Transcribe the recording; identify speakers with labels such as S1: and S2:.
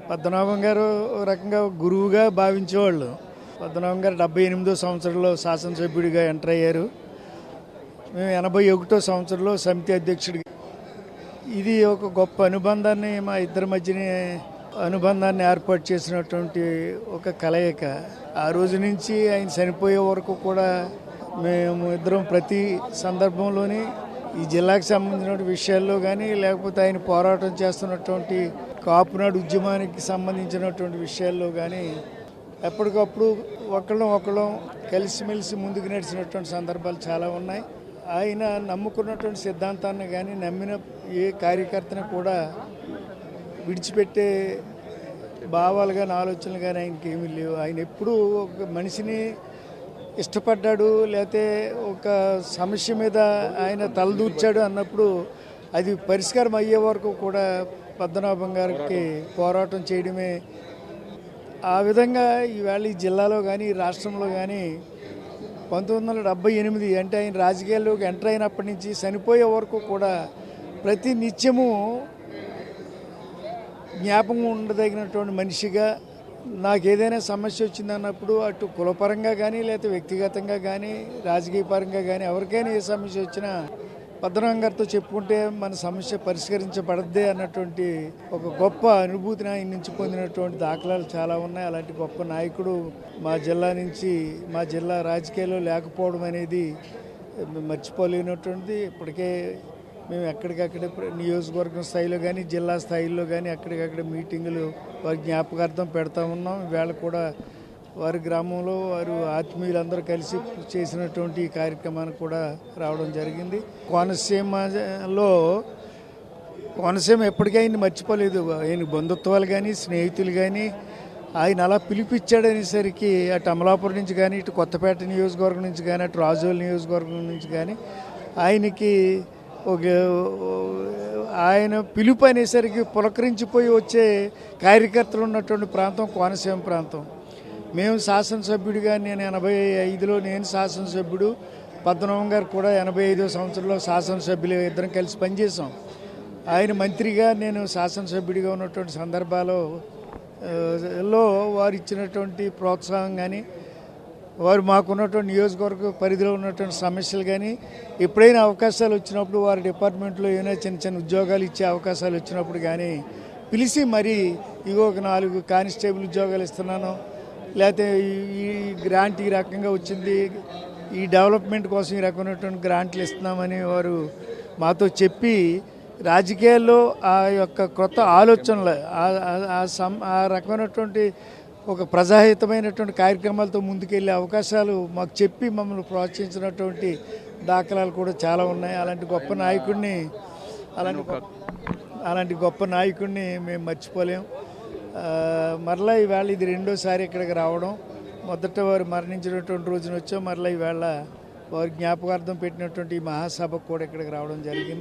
S1: పద్మనాభం గారు ఒక రకంగా గురువుగా భావించేవాళ్ళు. పద్మనాభం గారు 78వ సంవత్సరంలో శాసనసభ్యుడిగా ఎంటర్ అయ్యారు. మేము 81వ సంవత్సరంలో సమితి అధ్యక్షుడిగా. ఇది ఒక గొప్ప అనుబంధాన్ని మా ఇద్దరి మధ్యని ఏర్పాటు చేసినటువంటి ఒక కలయిక. ఆ రోజు నుంచి ఆయన చనిపోయే వరకు కూడా మేము ఇద్దరం ప్రతి సందర్భంలోని ఈ జిల్లాకు సంబంధించిన విషయాల్లో కానీ, లేకపోతే ఆయన పోరాటం చేస్తున్నటువంటి కాపునాడు ఉద్యమానికి సంబంధించినటువంటి విషయాల్లో కానీ ఎప్పటికప్పుడు ఒకళ్ళం కలిసిమెలిసి ముందుకు నడిచినటువంటి సందర్భాలు చాలా ఉన్నాయి. ఆయన నమ్ముకున్నటువంటి సిద్ధాంతాన్ని కానీ, నమ్మిన ఏ కార్యకర్తని కూడా విడిచిపెట్టే భావాలు కానీ, ఆలోచనలు కానీ ఆయనకి ఏమీ లేవు. ఆయన ఎప్పుడూ ఒక మనిషిని ఇష్టపడ్డాడు, లేకపోతే ఒక సమస్య మీద ఆయన తలదూర్చాడు అన్నప్పుడు అది పరిష్కారం అయ్యే వరకు కూడా పద్మనాభం గారికి పోరాటం చేయడమే. ఆ విధంగా ఈవేళ ఈ జిల్లాలో కానీ, ఈ రాష్ట్రంలో కానీ 1978 అంటే ఆయన రాజకీయాల్లోకి ఎంటర్ అయినప్పటి నుంచి చనిపోయే వరకు కూడా ప్రతి నిత్యము జ్ఞాపకం ఉండదగినటువంటి మనిషిగా, నాకు ఏదైనా సమస్య వచ్చిందన్నప్పుడు అటు కులపరంగా కానీ, లేకపోతే వ్యక్తిగతంగా కానీ, రాజకీయ పరంగా కానీ ఎవరికైనా ఏ సమస్య వచ్చినా పద్మనాభం గారితో చెప్పుకుంటే మన సమస్య పరిష్కరించబడద్దే అన్నటువంటి ఒక గొప్ప అనుభూతిని ఆయన నుంచి పొందినటువంటి దాఖలాలు చాలా ఉన్నాయి. అలాంటి గొప్ప నాయకుడు మా జిల్లా రాజకీయాల్లో లేకపోవడం అనేది మర్చిపోలేనటువంటిది. ఇప్పటికే మేము ఎక్కడికక్కడ నియోజకవర్గం స్థాయిలో కానీ, జిల్లా స్థాయిలో కానీ ఎక్కడికక్కడ మీటింగులు వారి జ్ఞాపకార్థం పెడతా ఉన్నాం. ఈవేళ కూడా వారి గ్రామంలో వారు ఆత్మీయులందరూ కలిసి చేసినటువంటి ఈ కార్యక్రమానికి కూడా రావడం జరిగింది. కోనసీమ ఎప్పటికైనా మర్చిపోలేదు. ఆయన బంధుత్వాలు కానీ, స్నేహితులు కానీ ఆయన అలా పిలిపించాడనేసరికి అటు అమలాపురం నుంచి కానీ, ఇటు కొత్తపేట నియోజకవర్గం నుంచి కానీ, అటు రాజోల్ నియోజకవర్గం నుంచి కానీ ఆయనకి ఆయన పిలుపు అనేసరికి పులకరించిపోయి వచ్చే కార్యకర్తలు ఉన్నటువంటి ప్రాంతం కోనసీమ ప్రాంతం. మేము శాసనసభ్యుడిగా నేను 85లో నేను శాసనసభ్యుడు, పద్మనాభం గారు కూడా 85వ సంవత్సరంలో శాసనసభ్యులు ఇద్దరం కలిసి పనిచేసాం. ఆయన మంత్రిగా నేను శాసనసభ్యుడిగా ఉన్నటువంటి సందర్భాలలో వారు ఇచ్చినటువంటి ప్రోత్సాహం కానీ, వారు మాకున్నటువంటి నియోజకవర్గ పరిధిలో ఉన్నటువంటి సమస్యలు కానీ, ఎప్పుడైనా అవకాశాలు వచ్చినప్పుడు వారి డిపార్ట్మెంట్లో ఏమైనా చిన్న ఉద్యోగాలు ఇచ్చే అవకాశాలు వచ్చినప్పుడు కానీ పిలిచి మరీ ఇగో ఒక 4 కానిస్టేబుల్ ఉద్యోగాలు ఇస్తున్నాను, లేకపోతే ఈ గ్రాంట్ ఈ రకంగా వచ్చింది, ఈ డెవలప్మెంట్ కోసం ఈ రకమైనటువంటి గ్రాంట్లు ఇస్తున్నామని వారు మాతో చెప్పి రాజకీయాల్లో ఆ యొక్క కొత్త ఆలోచనలు ఆ రకమైనటువంటి ఒక ప్రజాహితమైనటువంటి కార్యక్రమాలతో ముందుకెళ్ళే అవకాశాలు మాకు చెప్పి మమ్మల్ని ప్రోత్సహించినటువంటి దాఖలాలు కూడా చాలా ఉన్నాయి. అలాంటి గొప్ప నాయకుడిని మేము మర్చిపోలేం. మరలా ఈవేళ ఇది రెండోసారి ఇక్కడికి రావడం. మొదట వారు మరణించినటువంటి రోజున వచ్చాం. మరలా ఈవేళ వారి జ్ఞాపకార్థం పెట్టినటువంటి మహాసభకు కూడా ఇక్కడికి రావడం జరిగింది.